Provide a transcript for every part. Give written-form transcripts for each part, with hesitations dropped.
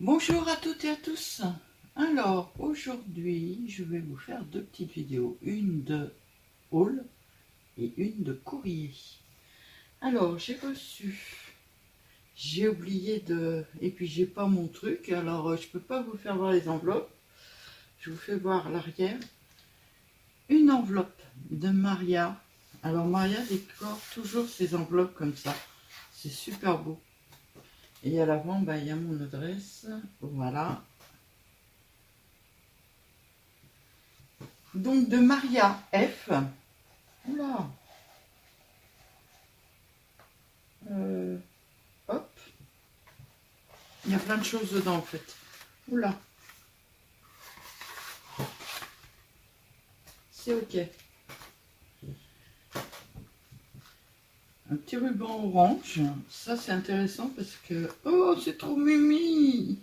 Bonjour à toutes et à tous. Alors aujourd'hui je vais vous faire deux petites vidéos, une de haul et une de courrier. Alors j'ai oublié de, et puis j'ai pas mon truc, alors je peux pas vous faire voir les enveloppes. Je vous fais voir l'arrière. Une enveloppe de Maria. Alors Maria décore toujours ses enveloppes comme ça, c'est super beau. Et à l'avant il y a mon adresse, voilà. Donc de Maria F. Oula. Hop. Il y a plein de choses dedans en fait. Oula. C'est ok. Un petit ruban orange. Ça c'est intéressant parce que... Oh, c'est trop mimi.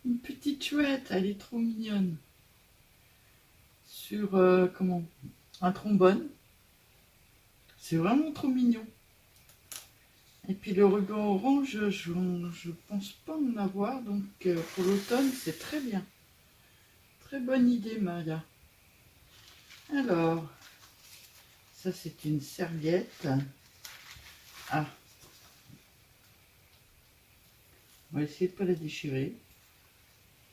Une petite chouette. Elle est trop mignonne. Sur, comment, un trombone. C'est vraiment trop mignon. Et puis le ruban orange, je pense pas en avoir. Donc pour l'automne, c'est très bien. Très bonne idée, Maria. Alors, ça c'est une serviette. Ah, on va essayer de ne pas la déchirer.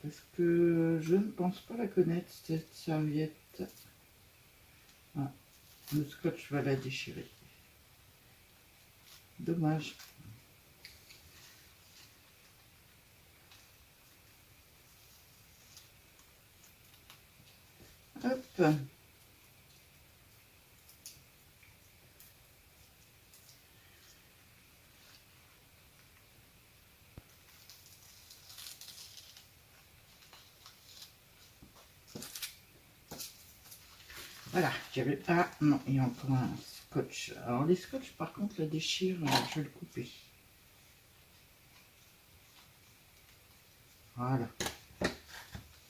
Parce que je ne pense pas la connaître, cette serviette. Ah, le scotch va la déchirer. Dommage. Hop. Voilà, j'avais... Ah non, il y a encore un scotch. Alors les scotch par contre la déchire, je vais le couper. Voilà.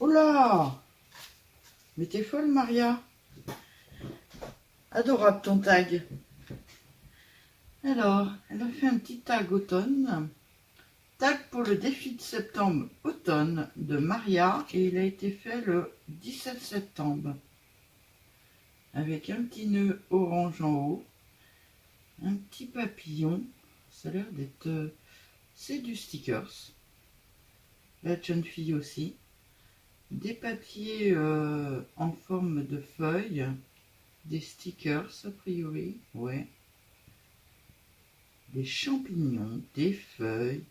Oh là! Mais t'es folle Maria! Adorable ton tag. Alors, elle a fait un petit tag automne. Tag pour le défi de septembre-automne de Maria. Et il a été fait le 17 septembre. Avec un petit nœud orange en haut. Un petit papillon. Ça a l'air d'être... c'est du stickers. La jeune fille aussi. Des papiers en forme de feuilles. Des stickers a priori. Ouais. Des champignons. Des feuilles.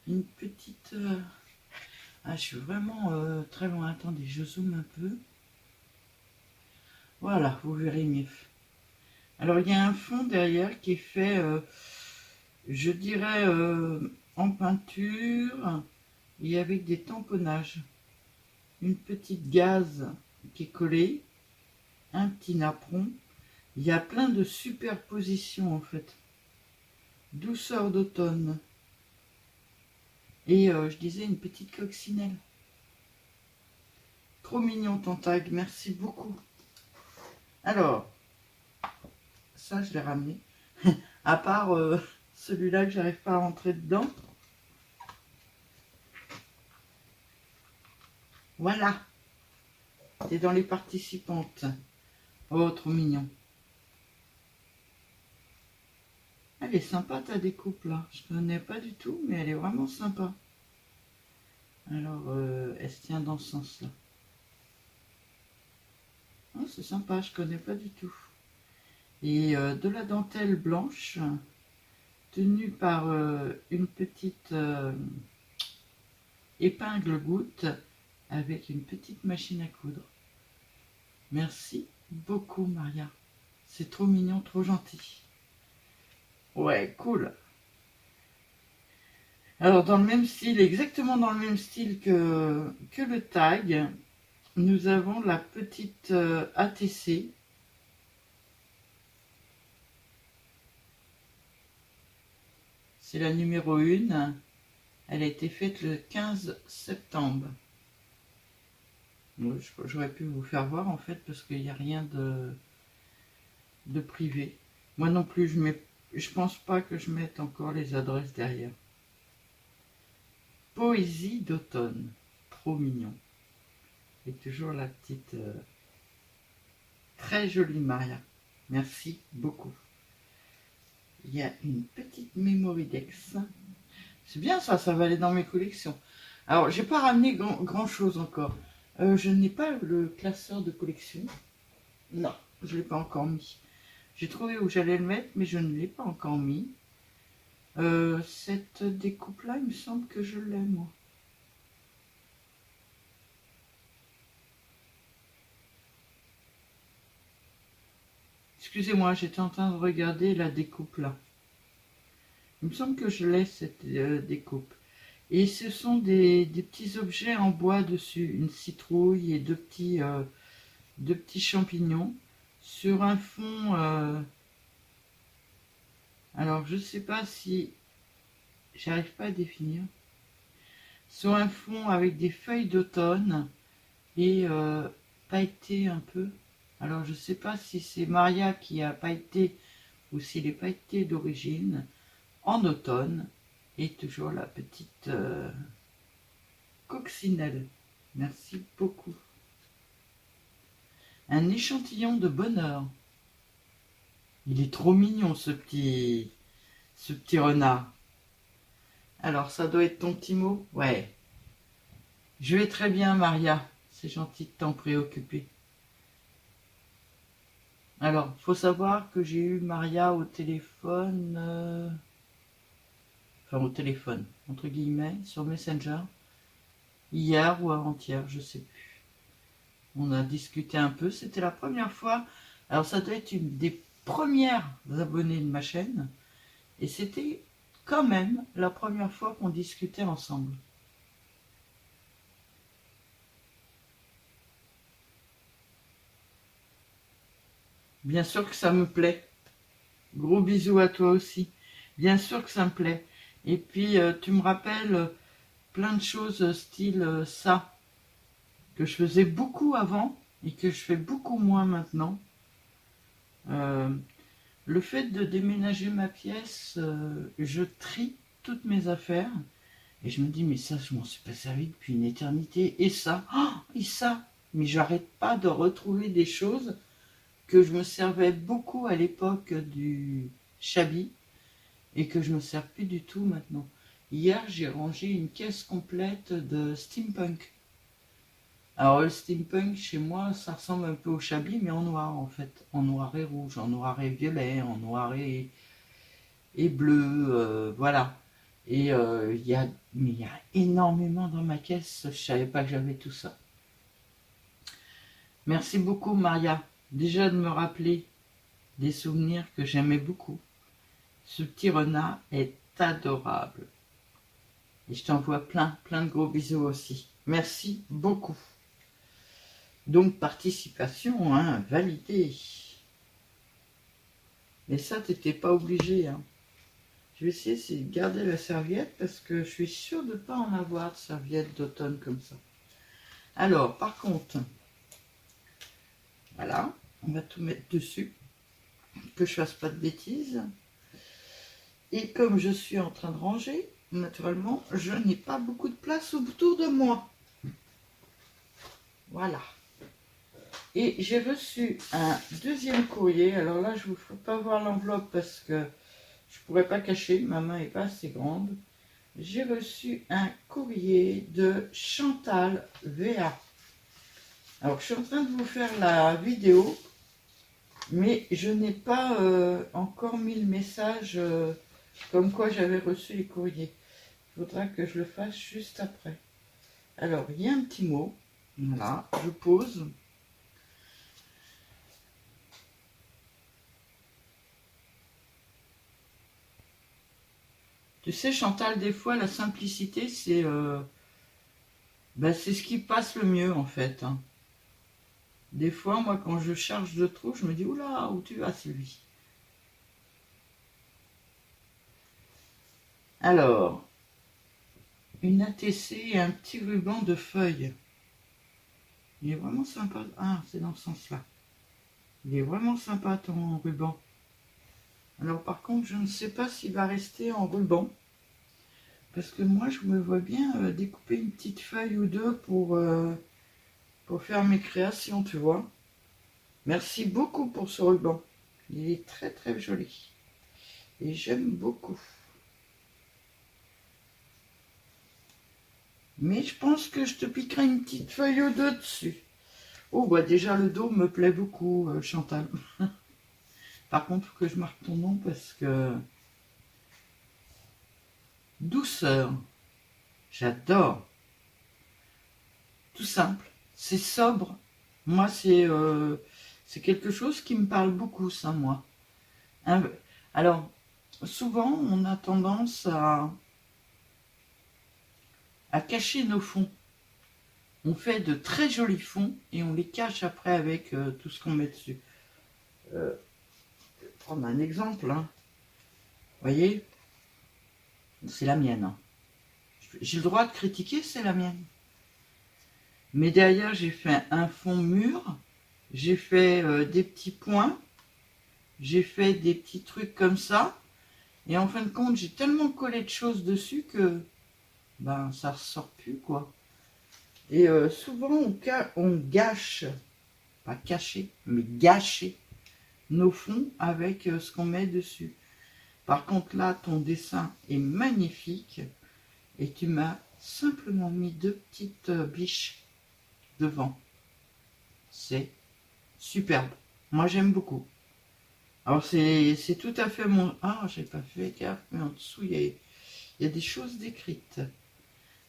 Une petite... Ah, je suis vraiment très loin. Attendez, je zoome un peu. Voilà, vous verrez mieux. Alors, il y a un fond derrière qui est fait, je dirais, en peinture et avec des tamponnages. Une petite gaze qui est collée. Un petit napperon. Il y a plein de superpositions, en fait. Douceur d'automne. Et je disais une petite coccinelle. Trop mignon ton tag, merci beaucoup. Alors, ça je l'ai ramené. À part celui-là que j'arrive pas à rentrer dedans. Voilà. C'est dans les participantes. Oh, trop mignon. Elle est sympa ta découpe là. Je ne connais pas du tout, mais elle est vraiment sympa. Alors, elle se tient dans ce sens-là. Oh, c'est sympa, je connais pas du tout. Et de la dentelle blanche, tenue par une petite épingle goutte avec une petite machine à coudre. Merci beaucoup Maria. C'est trop mignon, trop gentil. Ouais, cool. Alors dans le même style, exactement dans le même style que le tag, nous avons la petite ATC. C'est la numéro 1. Elle a été faite le 15 septembre. J'aurais pu vous faire voir en fait parce qu'il n'y a rien de privé. Moi non plus, je pense pas que je mette encore les adresses derrière. Poésie d'automne. Trop mignon. Et toujours la petite... très jolie Maria. Merci beaucoup. Il y a une petite Mémoridex. C'est bien ça, ça va aller dans mes collections. Alors, j'ai pas ramené grand chose encore. Je n'ai pas le classeur de collection. Non, je ne l'ai pas encore mis. J'ai trouvé où j'allais le mettre, mais je ne l'ai pas encore mis. Cette découpe-là, il me semble que je l'ai, moi. Excusez-moi, j'étais en train de regarder la découpe là. Il me semble que je l'ai, cette découpe. Et ce sont des petits objets en bois dessus. Une citrouille et deux petits champignons. Sur un fond... alors, je ne sais pas si... J'arrive pas à définir. Sur un fond avec des feuilles d'automne et pailleté un peu. Alors, je ne sais pas si c'est Maria qui a pailleté ou s'il est pailleté d'origine. En automne. Et toujours la petite coccinelle. Merci beaucoup. Un échantillon de bonheur. Il est trop mignon ce petit renard. Alors ça doit être ton petit mot? Ouais. Je vais très bien Maria. C'est gentil de t'en préoccuper. Alors, faut savoir que j'ai eu Maria au téléphone... enfin au téléphone, entre guillemets, sur Messenger, hier ou avant-hier, je sais plus. On a discuté un peu, c'était la première fois, alors ça doit être une des premières abonnés de ma chaîne, et c'était quand même la première fois qu'on discutait ensemble. Bien sûr que ça me plaît. Gros bisous à toi aussi. Bien sûr que ça me plaît. Et puis, tu me rappelles plein de choses style ça, que je faisais beaucoup avant et que je fais beaucoup moins maintenant. Le fait de déménager ma pièce, je trie toutes mes affaires et je me dis mais ça je m'en suis pas servi depuis une éternité et ça, oh, et ça, mais j'arrête pas de retrouver des choses que je me servais beaucoup à l'époque du Chabi et que je me sers plus du tout maintenant. Hier j'ai rangé une caisse complète de steampunk. Alors le steampunk chez moi ça ressemble un peu au Chabi mais en noir en fait, en noir et rouge, en noir et violet, en noir et bleu, voilà. Et il y a énormément dans ma caisse, je savais pas que j'avais tout ça. Merci beaucoup Maria, déjà de me rappeler des souvenirs que j'aimais beaucoup. Ce petit renard est adorable. Et je t'envoie plein de gros bisous aussi. Merci beaucoup. Donc participation, hein, validée. Mais ça, t'étais pas obligé, hein. Je vais essayer de garder la serviette parce que je suis sûre de ne pas en avoir de serviette d'automne comme ça. Alors, par contre, voilà, on va tout mettre dessus, que je fasse pas de bêtises. Et comme je suis en train de ranger, naturellement, je n'ai pas beaucoup de place autour de moi. Voilà. Et j'ai reçu un deuxième courrier. Alors là, je ne vous ferai pas voir l'enveloppe parce que je ne pourrais pas cacher, ma main n'est pas assez grande. J'ai reçu un courrier de Chantal VA. Alors, je suis en train de vous faire la vidéo, mais je n'ai pas encore mis le message comme quoi j'avais reçu les courriers. Il faudra que je le fasse juste après. Alors, il y a un petit mot. Voilà, je pose. Tu sais, Chantal, des fois, la simplicité, c'est c'est ce qui passe le mieux, en fait. Hein. Des fois, moi, quand je charge de trop, je me dis, oula, où tu vas, Sylvie? Alors, une ATC et un petit ruban de feuilles. Il est vraiment sympa. Ah, c'est dans ce sens-là. Il est vraiment sympa, ton ruban. Alors, par contre, je ne sais pas s'il va rester en ruban. Parce que moi, je me vois bien découper une petite feuille ou deux pour faire mes créations, tu vois. Merci beaucoup pour ce ruban. Il est très très joli. Et j'aime beaucoup. Mais je pense que je te piquerai une petite feuille ou deux dessus. Oh, bah déjà le dos me plaît beaucoup, Chantal. Par contre, il faut que je marque ton nom parce que... Douceur. J'adore. Tout simple. C'est sobre. Moi, c'est quelque chose qui me parle beaucoup, ça, moi. Alors, souvent, on a tendance à cacher nos fonds. On fait de très jolis fonds et on les cache après avec tout ce qu'on met dessus. Je vais prendre un exemple. Hein. Vous voyez, c'est la mienne. Hein. J'ai le droit de critiquer, c'est la mienne. Mais derrière, j'ai fait un fond mûr. J'ai fait des petits points. J'ai fait des petits trucs comme ça. Et en fin de compte, j'ai tellement collé de choses dessus que ben ça ressort plus, quoi. Et souvent, on gâche, pas cacher, mais gâcher nos fonds avec ce qu'on met dessus. Par contre, là, ton dessin est magnifique et tu m'as simplement mis deux petites biches devant. C'est superbe. Moi, j'aime beaucoup. Alors, c'est tout à fait mon... Ah, j'ai pas fait gaffe, mais en dessous, il y a des choses décrites.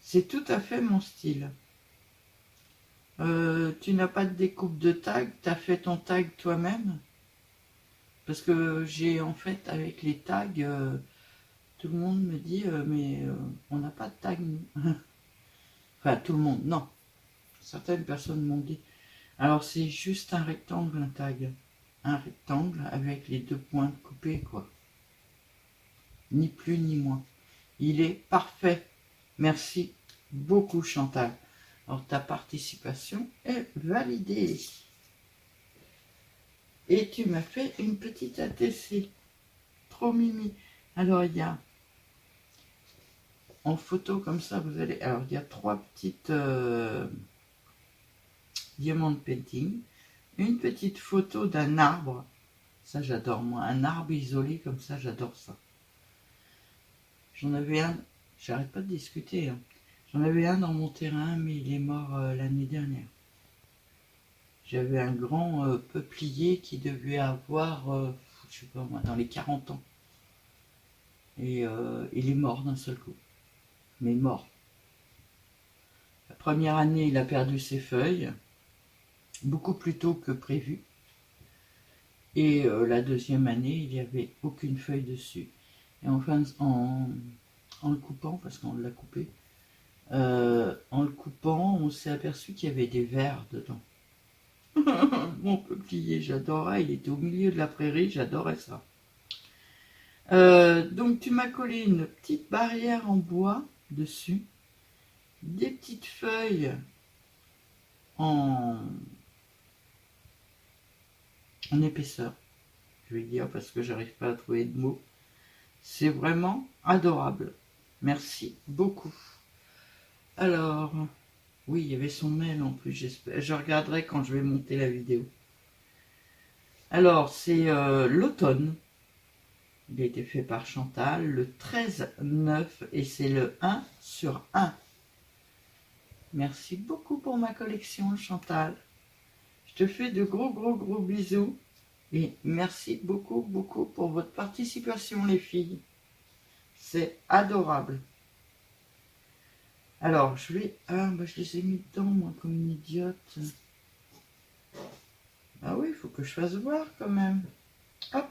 C'est tout à fait mon style. Tu n'as pas de découpe de tag, tu as fait ton tag toi-même? Parce que j'ai en fait avec les tags, tout le monde me dit mais on n'a pas de tag nous. Enfin tout le monde, non. Certaines personnes m'ont dit. Alors c'est juste un rectangle un tag. Un rectangle avec les deux points coupés quoi. Ni plus ni moins. Il est parfait. Merci beaucoup Chantal. Alors ta participation est validée. Et tu m'as fait une petite ATC. Trop mimi. Alors il y a en photo comme ça, vous allez... Alors il y a trois petites diamants de painting. Une petite photo d'un arbre. Ça j'adore moi. Un arbre isolé comme ça, j'adore ça. J'en avais un, j'arrête pas de discuter. Hein. J'en avais un dans mon terrain, mais il est mort l'année dernière. J'avais un grand peuplier qui devait avoir, je sais pas moi, dans les 40 ans. Et il est mort d'un seul coup. Mais mort. La première année, il a perdu ses feuilles, beaucoup plus tôt que prévu. Et la deuxième année, il n'y avait aucune feuille dessus. Et enfin, en le coupant, parce qu'on l'a coupé, en le coupant, on s'est aperçu qu'il y avait des vers dedans. Mon peuplier, j'adorais, il était au milieu de la prairie, j'adorais ça. Donc tu m'as collé une petite barrière en bois dessus, des petites feuilles en épaisseur, je vais dire parce que j'arrive pas à trouver de mots. C'est vraiment adorable. Merci beaucoup. Alors, oui, il y avait son mail en plus, j'espère. Je regarderai quand je vais monter la vidéo. Alors, c'est l'automne. Il a été fait par Chantal le 13/9 et c'est le 1/1. Merci beaucoup pour ma collection, Chantal. Je te fais de gros bisous. Et merci beaucoup pour votre participation, les filles. C'est adorable. Alors, je vais... Ah, bah, je les ai mis dedans, moi, comme une idiote. Ah oui, il faut que je fasse voir, quand même. Hop.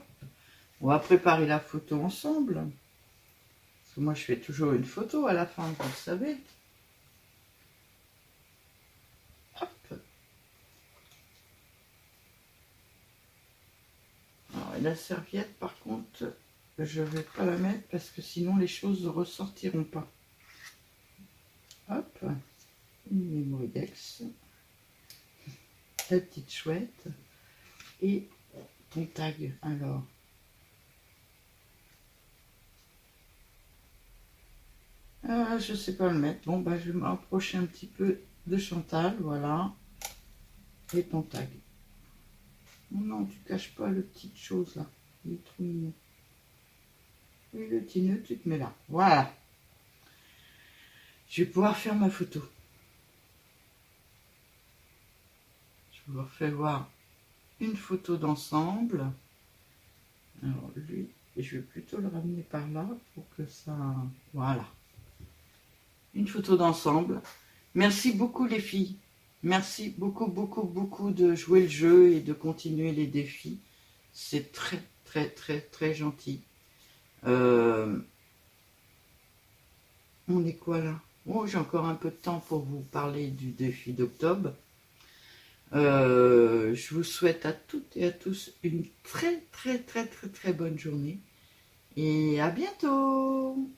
On va préparer la photo ensemble. Parce que moi, je fais toujours une photo à la fin, vous le savez. Hop. Alors, la serviette, par contre, je ne vais pas la mettre parce que sinon, les choses ne ressortiront pas. Hop. Une mémoridex. La petite chouette. Et ton tag, alors. Je sais pas le mettre. Bon, bah, je vais m'approcher un petit peu de Chantal, voilà. Et ton tag. Oh non, tu caches pas le petit chose là. Il est trop mignon. Oui, le petit nœud, tu te mets là. Voilà. Je vais pouvoir faire ma photo. Je vous refais voir une photo d'ensemble. Alors lui, je vais plutôt le ramener par là pour que ça... Voilà. Une photo d'ensemble. Merci beaucoup les filles. Merci beaucoup, beaucoup, beaucoup de jouer le jeu et de continuer les défis. C'est très, très, très, très gentil. On est quoi là? Oh, j'ai encore un peu de temps pour vous parler du défi d'octobre. Je vous souhaite à toutes et à tous une très, très, très, très, très bonne journée. Et à bientôt!